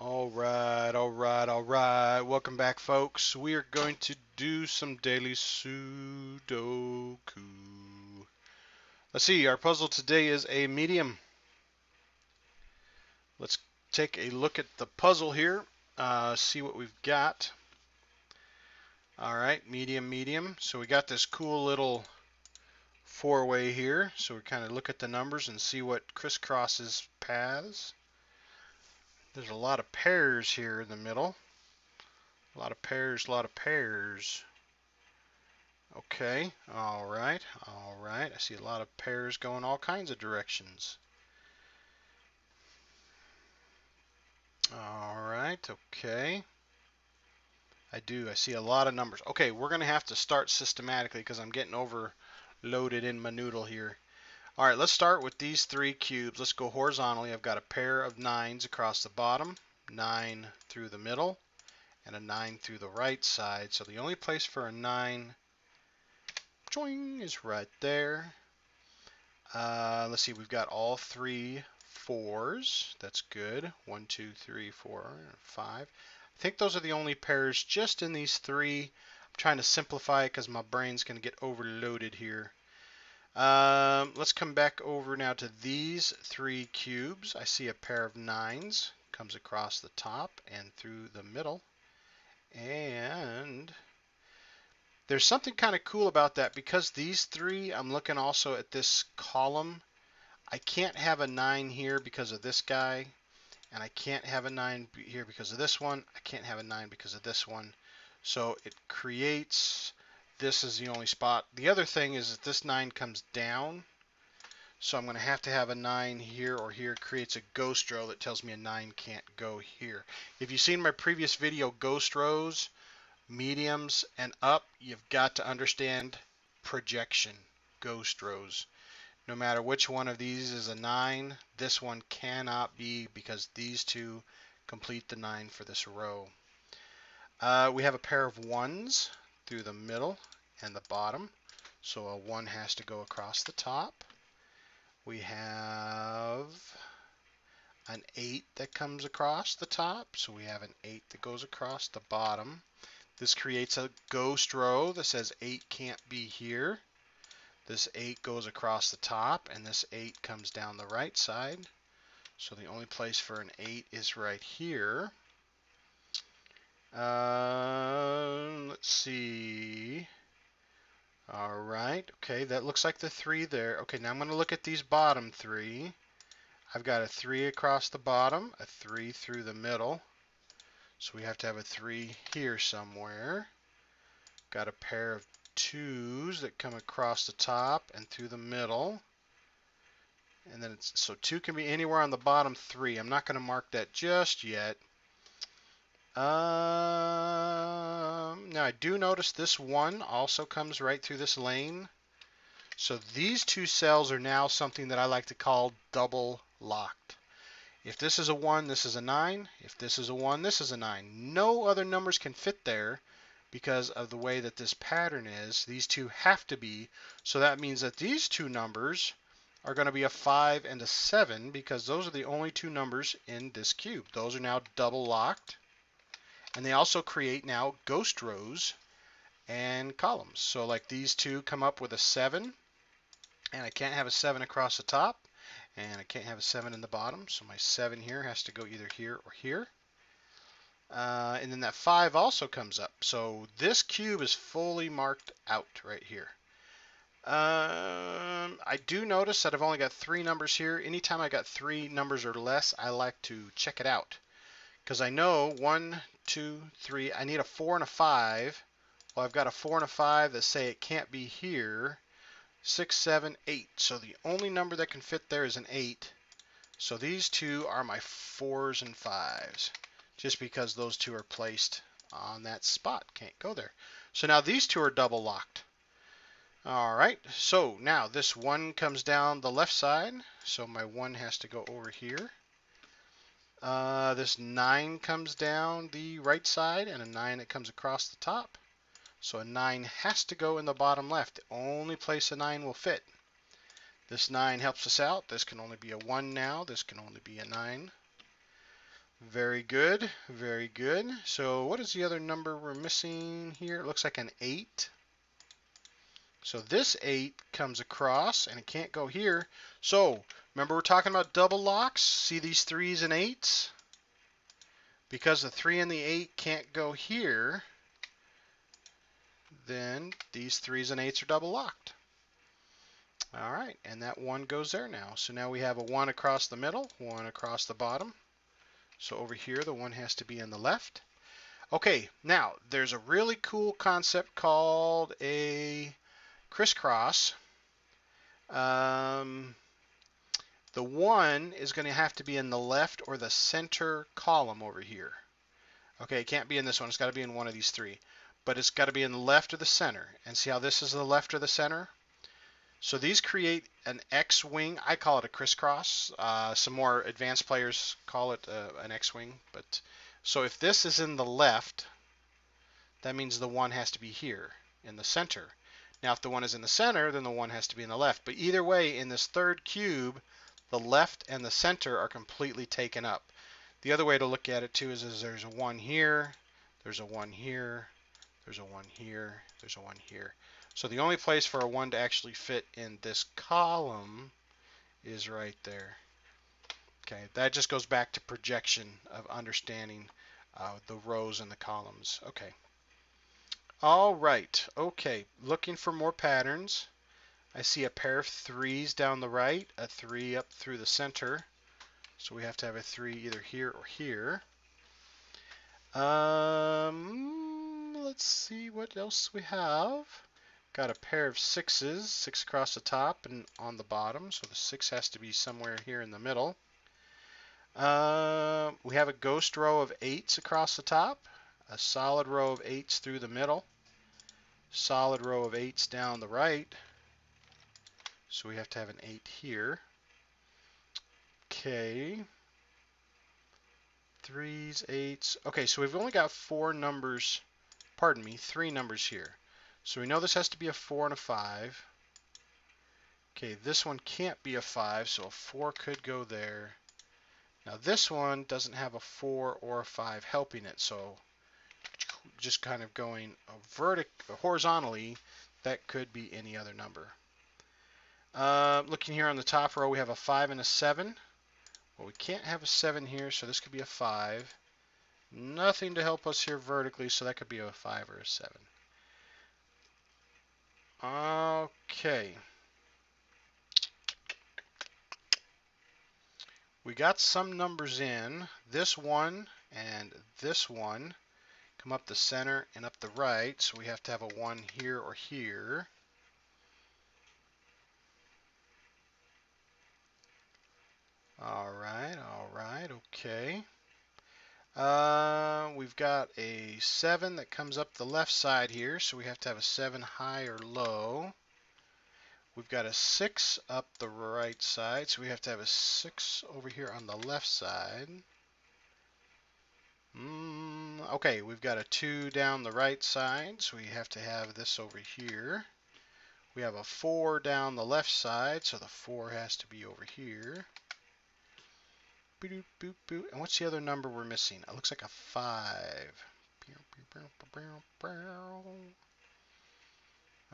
All right. Welcome back, folks. We are going to do some daily Sudoku. Let's see, our puzzle today is a medium. Let's take a look at the puzzle here, see what we've got. All right, medium. So we got this cool little four-way here. So we kind of look at the numbers and see what crisscrosses paths. There's a lot of pairs here in the middle. A lot of pairs. Okay, all right. I see a lot of pairs going all kinds of directions. All right, okay. I see a lot of numbers. Okay, we're going to have to start systematically because I'm getting overloaded in my noodle here. All right, let's start with these three cubes. Let's go horizontally. I've got a pair of 9s across the bottom, 9 through the middle, and a 9 through the right side. So the only place for a 9 is right there. Let's see, we've got all three 4s. That's good. 1, 2, 3, 4, 5. I think those are the only pairs just in these three. I'm trying to simplify it because my brain's going to get overloaded here. Let's come back over now to these three cubes. I see a pair of 9s comes across the top and through the middle. And there's something kind of cool about that because these three, I'm looking also at this column. I can't have a 9 here because of this guy, and I can't have a 9 here because of this one. I can't have a 9 because of this one. So it creates, this is the only spot. The other thing is that this 9 comes down, so I'm going to have a 9 here or here. It creates a ghost row that tells me a 9 can't go here. If you've seen my previous video, ghost rows, mediums, and up, you've got to understand projection, ghost rows. No matter which one of these is a 9, this one cannot be because these two complete the 9 for this row. We have a pair of 1s through the middle and the bottom, so a 1 has to go across the top. We have an 8 that comes across the top, so we have an 8 that goes across the bottom. This creates a ghost row that says 8 can't be here. This 8 goes across the top, and this 8 comes down the right side. So the only place for an 8 is right here. Let's see. All right. Okay, that looks like the 3 there. Okay, now I'm going to look at these bottom 3. I've got a 3 across the bottom, a 3 through the middle. So we have to have a 3 here somewhere. Got a pair of 2s that come across the top and through the middle. And then so 2 can be anywhere on the bottom 3. I'm not going to mark that just yet. Now I do notice this 1 also comes right through this lane. So these two cells are now something that I like to call double locked. If this is a 1, this is a 9. If this is a 1, this is a 9. No other numbers can fit there because of the way that this pattern is. These two have to be. So that means that these two numbers are going to be a 5 and a 7 because those are the only two numbers in this cube. Those are now double locked. And they also create now ghost rows and columns. So like these two come up with a 7, and I can't have a 7 across the top, and I can't have a 7 in the bottom. So my 7 here has to go either here or here. And then that 5 also comes up. So this cube is fully marked out right here. I do notice that I've only got 3 numbers here. Anytime I got 3 numbers or less, I like to check it out. Because I know 1, 2, 3, I need a 4 and a 5. Well, I've got a 4 and a 5 that say it can't be here. 6, 7, 8. So the only number that can fit there is an 8. So these two are my 4s and 5s. Just because those two are placed on that spot. Can't go there. So now these two are double locked. All right, so now this 1 comes down the left side, so my 1 has to go over here. This 9 comes down the right side, and a 9 that comes across the top. So a 9 has to go in the bottom left. The only place a 9 will fit. This 9 helps us out. This can only be a 1 now. This can only be a 9. Very good, very good. So what is the other number we're missing here? It looks like an 8. So this 8 comes across and it can't go here. So remember we're talking about double locks? See these 3s and 8s? Because the 3 and the 8 can't go here, then these 3s and 8s are double locked. All right, and that 1 goes there now. So now we have a 1 across the middle, 1 across the bottom. So over here, the 1 has to be in the left. Okay, now there's a really cool concept called a crisscross. The 1 is going to have to be in the left or the center column over here. Okay, it can't be in this one. It's got to be in one of these 3. But it's got to be in the left or the center. And see how this is the left or the center? So these create an X-wing. I call it a crisscross. Some more advanced players call it an X-wing. But so if this is in the left, that means the 1 has to be here in the center. Now if the 1 is in the center, then the 1 has to be in the left. But either way, in this third cube, the left and the center are completely taken up. The other way to look at it too is there's a 1 here, there's a 1 here, there's a 1 here, there's a 1 here. So the only place for a 1 to actually fit in this column is right there. Okay, that just goes back to projection of understanding the rows and the columns. Okay. All right. Okay, looking for more patterns. I see a pair of 3s down the right, a 3 up through the center. So we have to have a 3 either here or here. Let's see what else we have. Got a pair of 6s, 6 across the top and on the bottom, so the 6 has to be somewhere here in the middle. We have a ghost row of 8s across the top, a solid row of 8s through the middle, solid row of 8s down the right, so we have to have an 8 here. Okay, 3s, 8s. Okay, so we've only got 3 numbers here. So we know this has to be a 4 and a 5. Okay, this one can't be a 5, so a 4 could go there. Now this one doesn't have a 4 or a 5 helping it, so just kind of going horizontally, that could be any other number. Looking here on the top row, we have a 5 and a 7. Well, we can't have a 7 here, so this could be a 5. Nothing to help us here vertically, so that could be a 5 or a 7. Okay. We got some numbers in. This one and this one come up the center and up the right, so we have to have a 1 here or here. All right, okay. We've got a 7 that comes up the left side here, so we have to have a 7 high or low. We've got a 6 up the right side, so we have to have a 6 over here on the left side. Okay, we've got a 2 down the right side, so we have to have this over here. We have a 4 down the left side, so the 4 has to be over here. Boop, boop, boop. And what's the other number we're missing? It looks like a 5.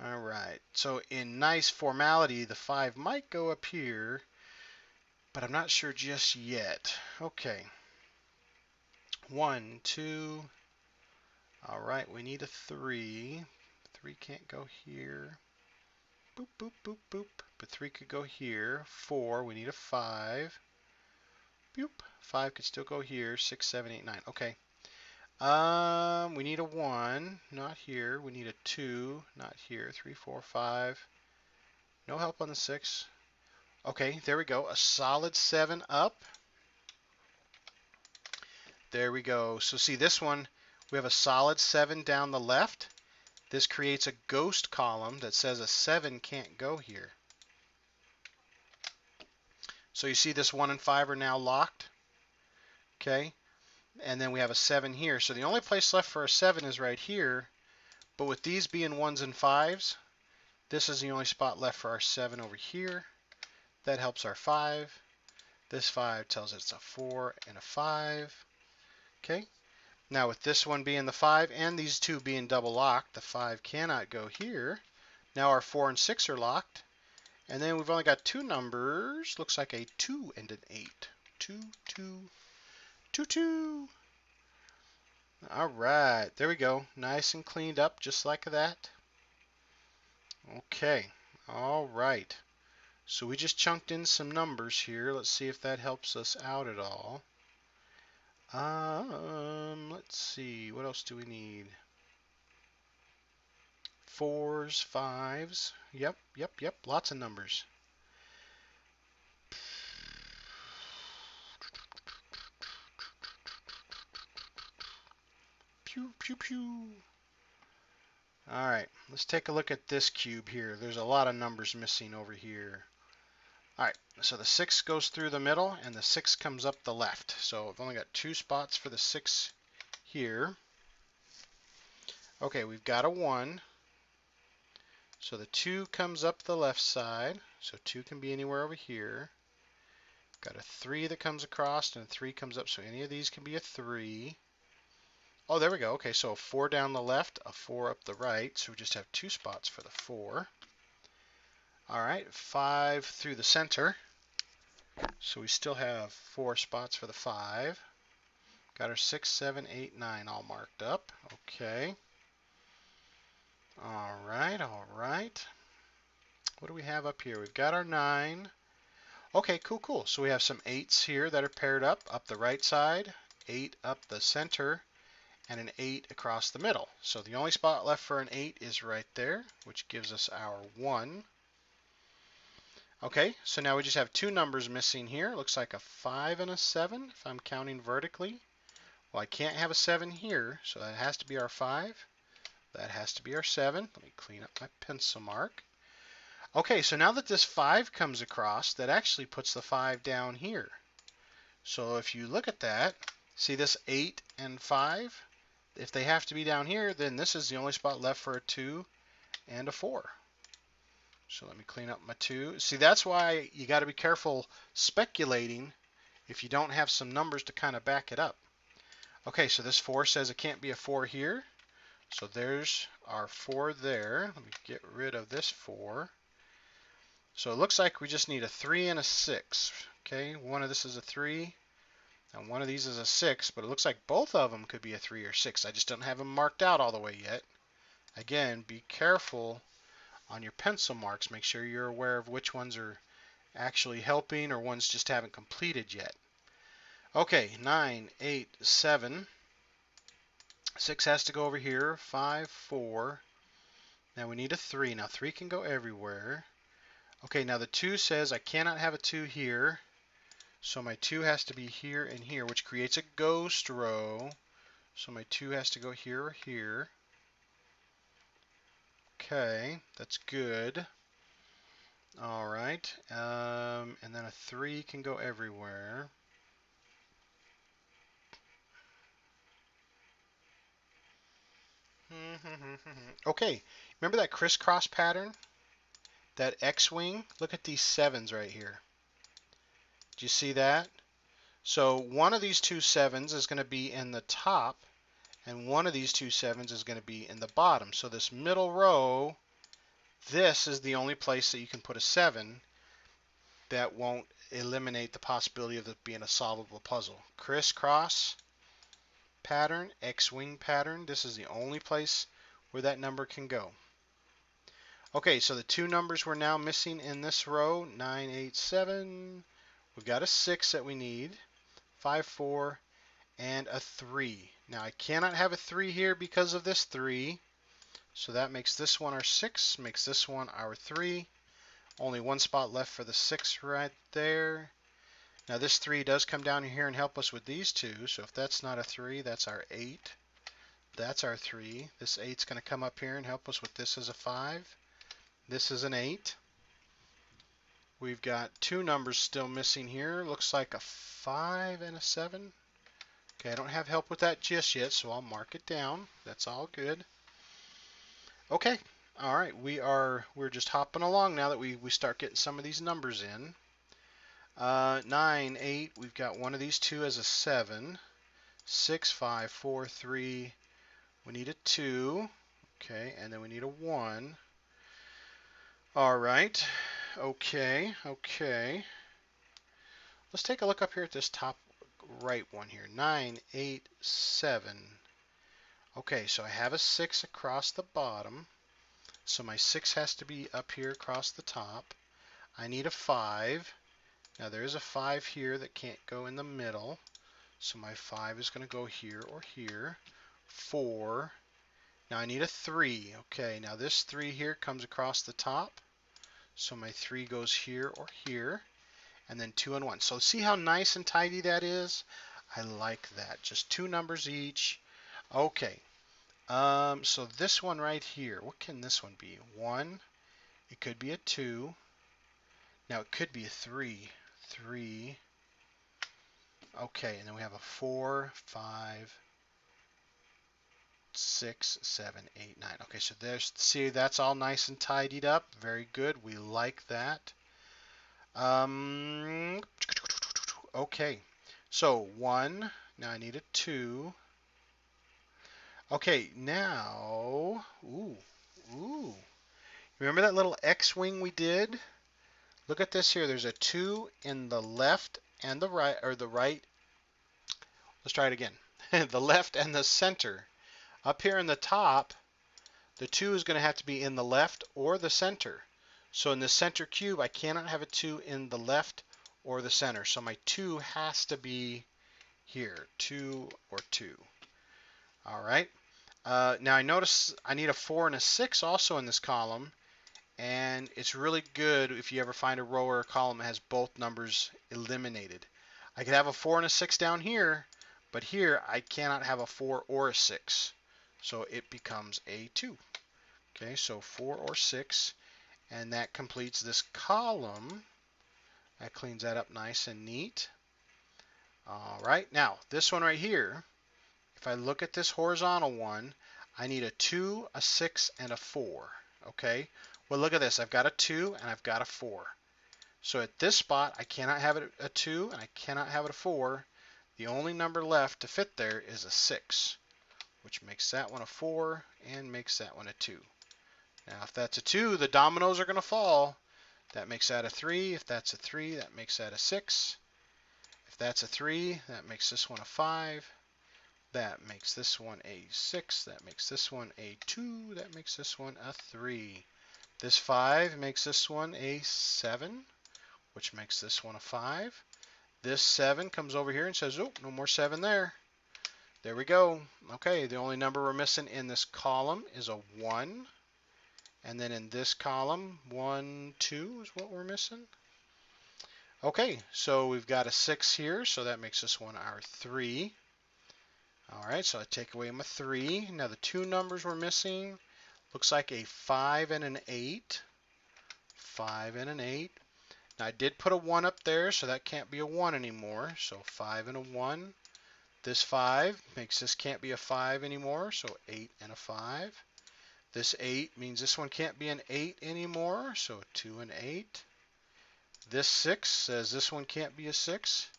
All right, so in nice formality, the 5 might go up here, but I'm not sure just yet. Okay. 1, 2. All right, we need a 3. 3 can't go here. Boop, boop, boop, boop. But 3 could go here. 4, we need a 5. Boop. 5 could still go here. 6, 7, 8, 9. Okay. We need a 1. Not here. We need a 2. Not here. 3, 4, 5. No help on the 6. Okay, there we go. A solid 7 up. There we go. So see this one, we have a solid 7 down the left. This creates a ghost column that says a 7 can't go here. So you see this 1 and 5 are now locked. Okay. And then we have a 7 here. So the only place left for a 7 is right here. But with these being 1s and 5s, this is the only spot left for our 7 over here. That helps our 5. This 5 tells us it's a 4 and a 5. Okay. Now with this one being the 5 and these two being double locked, the 5 cannot go here. Now our 4 and 6 are locked. And then we've only got two numbers. Looks like a 2 and an 8. 2, 2, 2, 2. All right, there we go. Nice and cleaned up just like that. Okay, all right. So we just chunked in some numbers here. Let's see if that helps us out at all. Let's see. What else do we need? 4s, 5s. Yep, yep, yep. Lots of numbers. Pew, pew, pew. All right, let's take a look at this cube here. There's a lot of numbers missing over here. All right, so the 6 goes through the middle and the 6 comes up the left. So I've only got 2 spots for the 6 here. Okay, we've got a 1. So the 2 comes up the left side. So 2 can be anywhere over here. Got a 3 that comes across and a 3 comes up. So any of these can be a 3. Oh, there we go. Okay, so a 4 down the left, a 4 up the right. So we just have 2 spots for the 4. All right, 5 through the center. So we still have 4 spots for the 5. Got our 6, 7, 8, 9 all marked up. Okay. All right, all right. What do we have up here? We've got our 9. Okay, cool, cool. So we have some 8s here that are paired up the right side, 8 up the center, and an 8 across the middle. So the only spot left for an 8 is right there, which gives us our 1. Okay, so now we just have 2 numbers missing here. Looks like a 5 and a 7 if I'm counting vertically. Well, I can't have a 7 here, so that has to be our 5. That has to be our 7. Let me clean up my pencil mark. Okay, so now that this 5 comes across, that actually puts the 5 down here. So if you look at that, see this 8 and 5? If they have to be down here, then this is the only spot left for a 2 and a 4. So let me clean up my 2. See, that's why you got to be careful speculating if you don't have some numbers to kind of back it up. Okay, so this 4 says it can't be a 4 here. So there's our 4 there. Let me get rid of this 4. So it looks like we just need a 3 and a 6. Okay, one of this is a 3 and one of these is a 6, but it looks like both of them could be a 3 or 6. I just don't have them marked out all the way yet. Again, be careful on your pencil marks. Make sure you're aware of which ones are actually helping or ones just haven't completed yet. Okay, 9, 8, 7. 6 has to go over here. 5, 4. Now we need a 3. Now 3 can go everywhere. Okay, now the 2 says I cannot have a 2 here. So my 2 has to be here and here, which creates a ghost row. So my 2 has to go here or here. Okay, that's good. All right, and then a 3 can go everywhere. Okay, remember that crisscross pattern? That X-wing? Look at these 7s right here. Do you see that? So one of these 2 7s is going to be in the top, and one of these 2 7s is going to be in the bottom. So this middle row, this is the only place that you can put a 7 that won't eliminate the possibility of it being a solvable puzzle. Crisscross pattern, X-wing pattern, this is the only place where that number can go. Okay, so the 2 numbers we're now missing in this row, 9, 8, 7. We've got a 6 that we need, 5, 4, and a 3. Now I cannot have a 3 here because of this 3. So that makes this one our 6, makes this one our 3. Only one spot left for the 6 right there. Now this 3 does come down here and help us with these 2. So if that's not a 3, that's our 8. That's our 3. This 8's going to come up here and help us with this as a 5. This is an 8. We've got 2 numbers still missing here. Looks like a 5 and a 7. Okay, I don't have help with that just yet, so I'll mark it down. That's all good. Okay, all right, we're just hopping along now that we start getting some of these numbers in. 9, 8, we've got one of these 2 as a 7. 6, 5, 4, 3. We need a 2. Okay, and then we need a 1. All right. Okay, okay. Let's take a look up here at this top right one here. 9, 8, 7. Okay, so I have a 6 across the bottom. So my 6 has to be up here across the top. I need a 5. Now there is a 5 here that can't go in the middle. So my 5 is going to go here or here. 4. Now I need a 3. Okay, now this 3 here comes across the top. So my 3 goes here or here. And then 2 and 1. So see how nice and tidy that is? I like that. Just 2 numbers each. Okay. So this one right here, what can this one be? 1. It could be a 2. Now it could be a 3. 3. Okay, and then we have a 4, 5, 6, 7, 8, 9. Okay, so there's, see, that's all nice and tidied up. Very good. We like that. Okay, so 1. Now I need a 2. Okay, now, remember that little X-wing we did? Look at this here. There's a 2 in the left and the right, or the right. Let's try it again. The left and the center. Up here in the top, the 2 is going to have to be in the left or the center. So in the center cube, I cannot have a 2 in the left or the center. So my 2 has to be here, 2 or 2. All right. Now I notice I need a 4 and a 6 also in this column. And it's really good if you ever find a row or a column that has both numbers eliminated. I could have a 4 and a 6 down here, but here I cannot have a 4 or a 6. So it becomes a 2. Okay, so 4 or 6, and that completes this column. That cleans that up nice and neat. All right, now this one right here, if I look at this horizontal one, I need a 2, a 6, and a 4. Okay, well look at this. I've got a 2 and I've got a 4. So at this spot, I cannot have it a 2 and I cannot have it a 4. The only number left to fit there is a 6, which makes that one a 4 and makes that one a 2. Now if that's a 2, the dominoes are going to fall. That makes that a 3. If that's a 3, that makes that a 6. If that's a 3, that makes this one a 5. That makes this one a 6. That makes this one a 2. That makes this one a 3. This 5 makes this one a 7, which makes this one a 5. This 7 comes over here and says, oh, no more 7 there. There we go. Okay, the only number we're missing in this column is a 1. And then in this column, 1, 2 is what we're missing. Okay, so we've got a 6 here, so that makes this one our 3. All right, so I take away my 3. Now the 2 numbers we're missing, looks like a 5 and an 8. 5 and an 8. Now I did put a 1 up there, so that can't be a 1 anymore. So 5 and a 1. This 5 makes this can't be a 5 anymore, so 8 and a 5. This 8 means this one can't be an 8 anymore, so 2 and 8. This 6 says this one can't be a 6.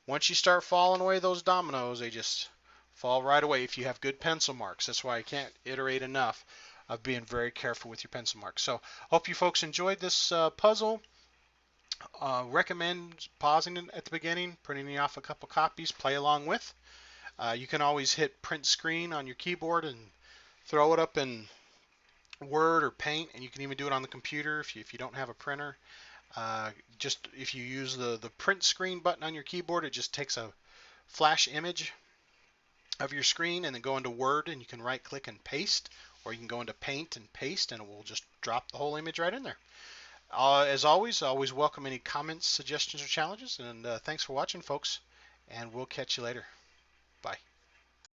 Once you start falling away those dominoes, they just fall right away if you have good pencil marks. That's why I can't iterate enough of being very careful with your pencil marks. So hope you folks enjoyed this puzzle. Recommend pausing it at the beginning, printing off a couple copies, play along with. You can always hit print screen on your keyboard and throw it up in Word or Paint, and you can even do it on the computer if you don't have a printer. Just if you use the print screen button on your keyboard, it just takes a flash image of your screen and then go into Word, and you can right click and paste, or you can go into Paint and paste, and it will just drop the whole image right in there. As always, I always welcome any comments, suggestions, or challenges, and thanks for watching, folks, and we'll catch you later. Bye.